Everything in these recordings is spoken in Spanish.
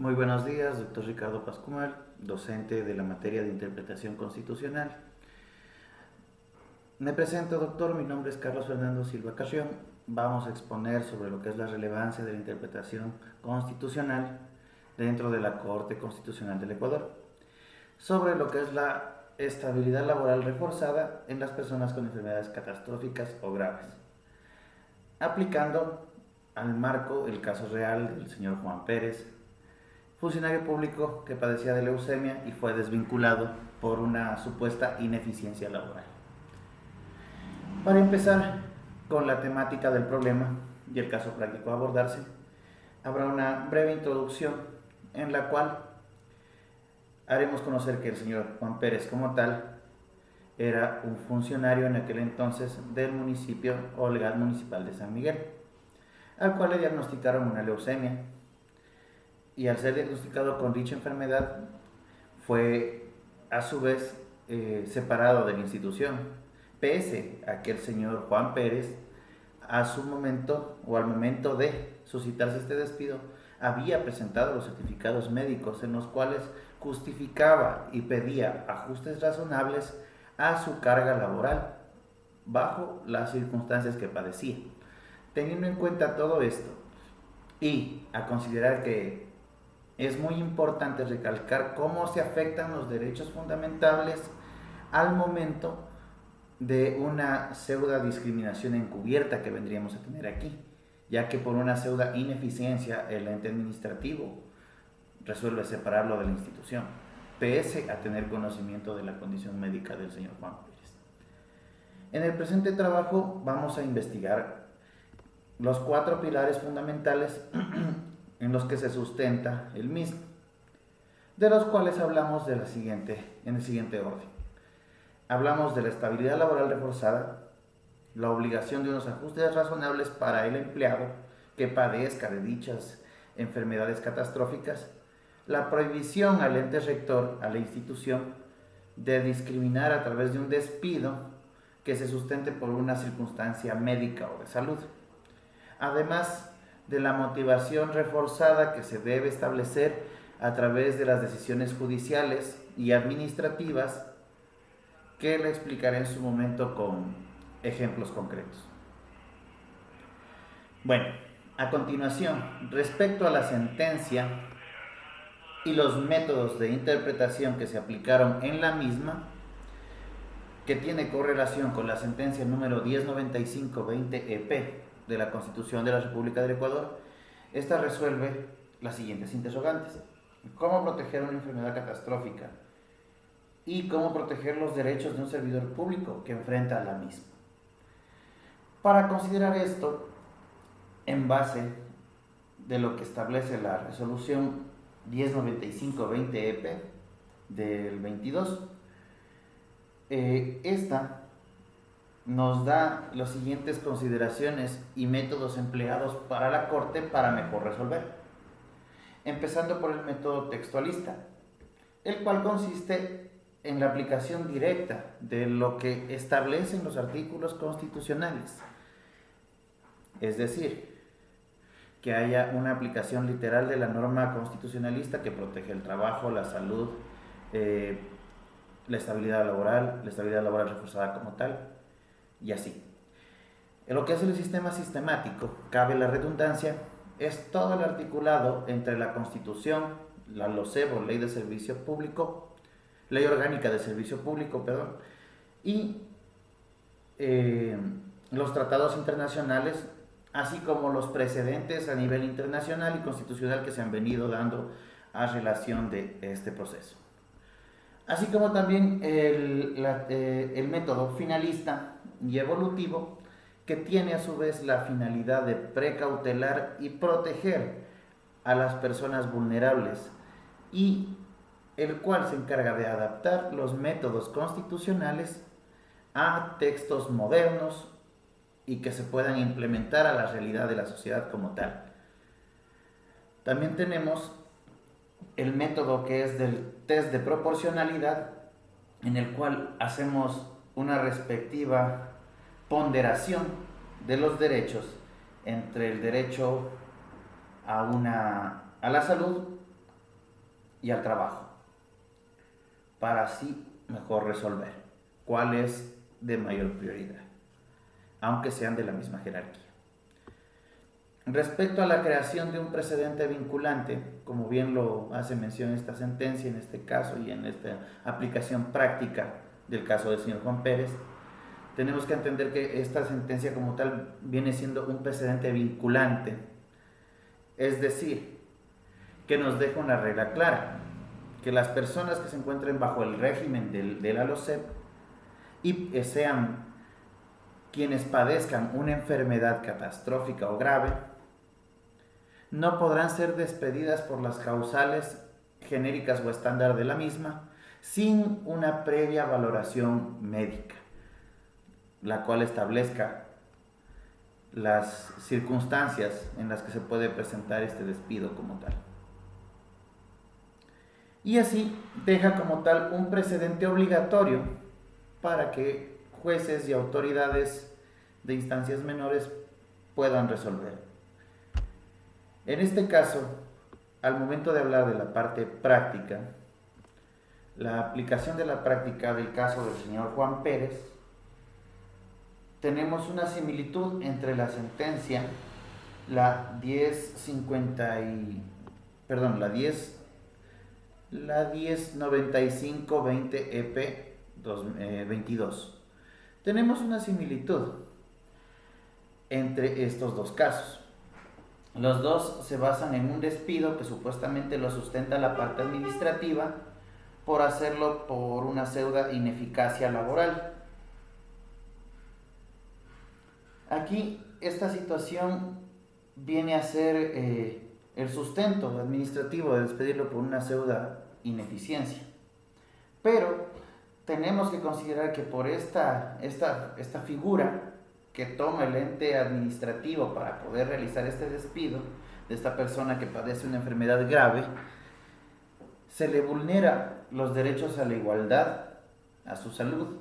Muy buenos días, doctor Ricardo Pascual, docente de la materia de interpretación constitucional. Me presento, doctor, mi nombre es Carlos Fernando Silva Carrión. Vamos a exponer sobre lo que es la relevancia de la interpretación constitucional dentro de la Corte Constitucional del Ecuador, sobre lo que es la estabilidad laboral reforzada en las personas con enfermedades catastróficas o graves, aplicando al marco el caso real del señor Juan Pérez, funcionario público que padecía de leucemia y fue desvinculado por una supuesta ineficiencia laboral. Para empezar con la temática del problema y el caso práctico a abordarse, habrá una breve introducción en la cual haremos conocer que el señor Juan Pérez como tal era un funcionario en aquel entonces del municipio o legal municipal de San Miguel, al cual le diagnosticaron una leucemia, y al ser diagnosticado con dicha enfermedad fue a su vez separado de la institución, pese a que el señor Juan Pérez a su momento o al momento de suscitarse este despido había presentado los certificados médicos en los cuales justificaba y pedía ajustes razonables a su carga laboral bajo las circunstancias que padecía. Teniendo en cuenta todo esto y a considerar que es muy importante recalcar cómo se afectan los derechos fundamentales al momento de una pseudo discriminación encubierta que vendríamos a tener aquí, ya que por una pseudo ineficiencia el ente administrativo resuelve separarlo de la institución, pese a tener conocimiento de la condición médica del señor Juan Pérez. En el presente trabajo vamos a investigar los 4 pilares fundamentales en los que se sustenta el mismo, de los cuales hablamos en el siguiente orden. Hablamos de la estabilidad laboral reforzada, la obligación de unos ajustes razonables para el empleado que padezca de dichas enfermedades catastróficas, la prohibición al ente rector, a la institución, de discriminar a través de un despido que se sustente por una circunstancia médica o de salud. Además de la motivación reforzada que se debe establecer a través de las decisiones judiciales y administrativas, que le explicaré en su momento con ejemplos concretos. Bueno, a continuación, respecto a la sentencia y los métodos de interpretación que se aplicaron en la misma, que tiene correlación con la sentencia número 1095-20-EP de la Constitución de la República del Ecuador, esta resuelve las siguientes interrogantes: ¿cómo proteger una enfermedad catastrófica? Y cómo proteger los derechos de un servidor público que enfrenta a la misma. Para considerar esto, en base de lo que establece la resolución 1095-20-EP del 22, esta nos da las siguientes consideraciones y métodos empleados para la Corte para mejor resolver. Empezando por el método textualista, el cual consiste en la aplicación directa de lo que establecen los artículos constitucionales. Es decir, que haya una aplicación literal de la norma constitucionalista que protege el trabajo, la salud, la estabilidad laboral reforzada como tal, y así. En lo que es el sistema sistemático, cabe la redundancia, es todo el articulado entre la Constitución, la LOCEBO, Ley de Servicio Público, Ley Orgánica de Servicio Público, y los tratados internacionales, así como los precedentes a nivel internacional y constitucional que se han venido dando a relación de este proceso. Así como también el método finalista y evolutivo, que tiene a su vez la finalidad de precautelar y proteger a las personas vulnerables, y el cual se encarga de adaptar los métodos constitucionales a textos modernos y que se puedan implementar a la realidad de la sociedad como tal. También tenemos el método que es del test de proporcionalidad, en el cual hacemos una respectiva ponderación de los derechos entre el derecho a la salud y al trabajo, para así mejor resolver cuál es de mayor prioridad, aunque sean de la misma jerarquía. Respecto a la creación de un precedente vinculante, como bien lo hace mención esta sentencia en este caso y en esta aplicación práctica del caso del señor Juan Pérez, tenemos que entender que esta sentencia como tal viene siendo un precedente vinculante, es decir, que nos deja una regla clara, que las personas que se encuentren bajo el régimen de la LOCEP y sean quienes padezcan una enfermedad catastrófica o grave, no podrán ser despedidas por las causales genéricas o estándar de la misma sin una previa valoración médica, la cual establezca las circunstancias en las que se puede presentar este despido como tal. Y así deja como tal un precedente obligatorio para que jueces y autoridades de instancias menores puedan resolver. En este caso, al momento de hablar de la parte práctica, la aplicación de la práctica del caso del señor Juan Pérez, tenemos una similitud entre la sentencia, la 1095-20 EP 22. Tenemos una similitud entre estos dos casos. Los dos se basan en un despido que supuestamente lo sustenta la parte administrativa por hacerlo por una pseudo ineficacia laboral. Aquí esta situación viene a ser el sustento administrativo de despedirlo por una pseudo ineficiencia. Pero tenemos que considerar que por esta figura que toma el ente administrativo para poder realizar este despido de esta persona que padece una enfermedad grave, se le vulnera los derechos a la igualdad, a su salud,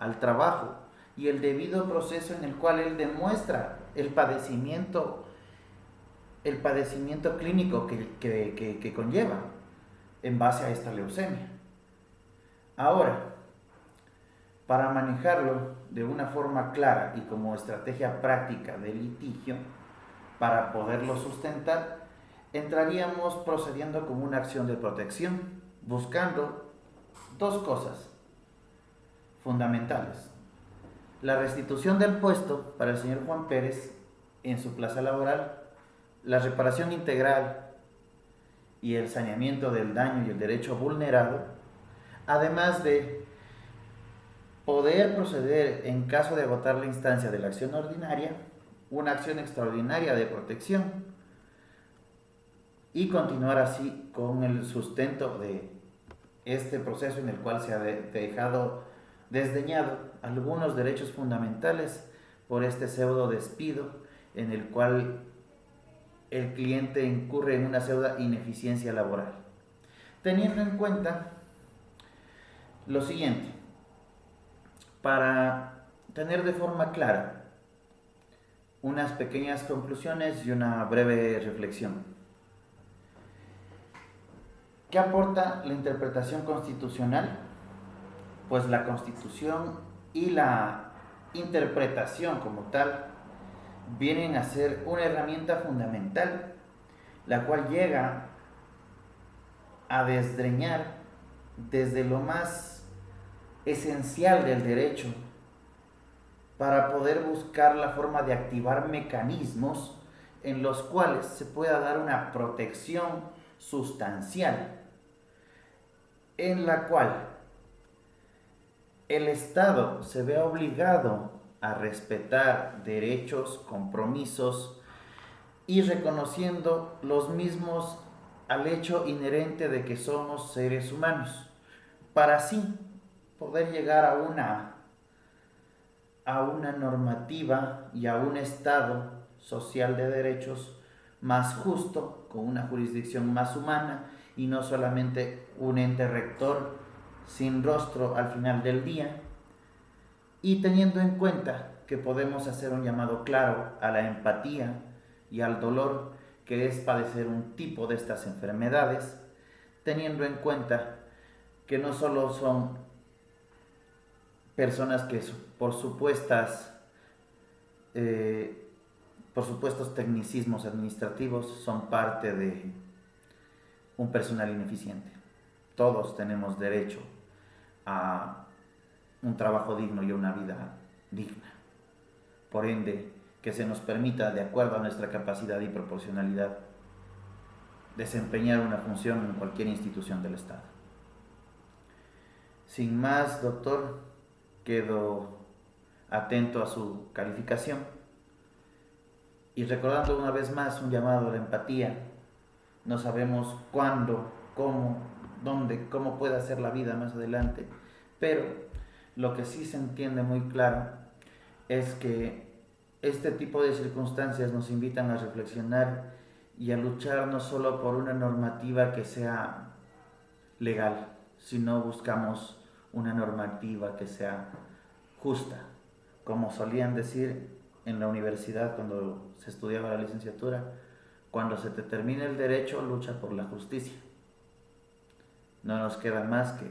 al trabajo y el debido proceso en el cual él demuestra el padecimiento clínico que conlleva en base a esta leucemia. Ahora, para manejarlo de una forma clara y como estrategia práctica de litigio, para poderlo sustentar, entraríamos procediendo como una acción de protección, buscando dos cosas fundamentales: la restitución del puesto para el señor Juan Pérez en su plaza laboral, la reparación integral y el saneamiento del daño y el derecho vulnerado, además de poder proceder, en caso de agotar la instancia de la acción ordinaria, una acción extraordinaria de protección y continuar así con el sustento de este proceso en el cual se ha desdeñado algunos derechos fundamentales por este pseudo despido en el cual el cliente incurre en una pseudo ineficiencia laboral. Teniendo en cuenta lo siguiente, para tener de forma clara unas pequeñas conclusiones y una breve reflexión. ¿Qué aporta la interpretación constitucional? Pues la Constitución y la interpretación como tal vienen a ser una herramienta fundamental, la cual llega a desdeñar desde lo más esencial del derecho para poder buscar la forma de activar mecanismos en los cuales se pueda dar una protección sustancial, en la cual el Estado se vea obligado a respetar derechos, compromisos y reconociendo los mismos al hecho inherente de que somos seres humanos, para así poder llegar a una normativa y a un Estado social de derechos más justo, con una jurisdicción más humana y no solamente un ente rector sin rostro al final del día, y teniendo en cuenta que podemos hacer un llamado claro a la empatía y al dolor que es padecer un tipo de estas enfermedades, teniendo en cuenta que no solo son personas que por supuestos tecnicismos administrativos son parte de un personal ineficiente. Todos tenemos derecho a un trabajo digno y a una vida digna. Por ende, que se nos permita, de acuerdo a nuestra capacidad y proporcionalidad, desempeñar una función en cualquier institución del Estado. Sin más, doctor, quedo atento a su calificación y recordando una vez más un llamado a la empatía. No sabemos cuándo, cómo, dónde, cómo puede ser la vida más adelante, pero lo que sí se entiende muy claro es que este tipo de circunstancias nos invitan a reflexionar y a luchar no solo por una normativa que sea legal, sino buscamos una normativa que sea justa. Como solían decir en la universidad cuando se estudiaba la licenciatura, cuando se te termine el derecho, lucha por la justicia. No nos queda más que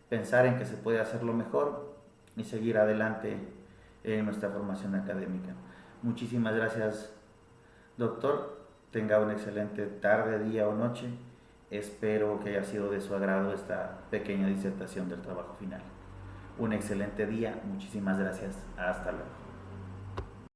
pensar en que se puede hacerlo mejor y seguir adelante en nuestra formación académica. Muchísimas gracias, doctor. Tenga una excelente tarde, día o noche. Espero que haya sido de su agrado esta pequeña disertación del trabajo final. Un excelente día. Muchísimas gracias. Hasta luego.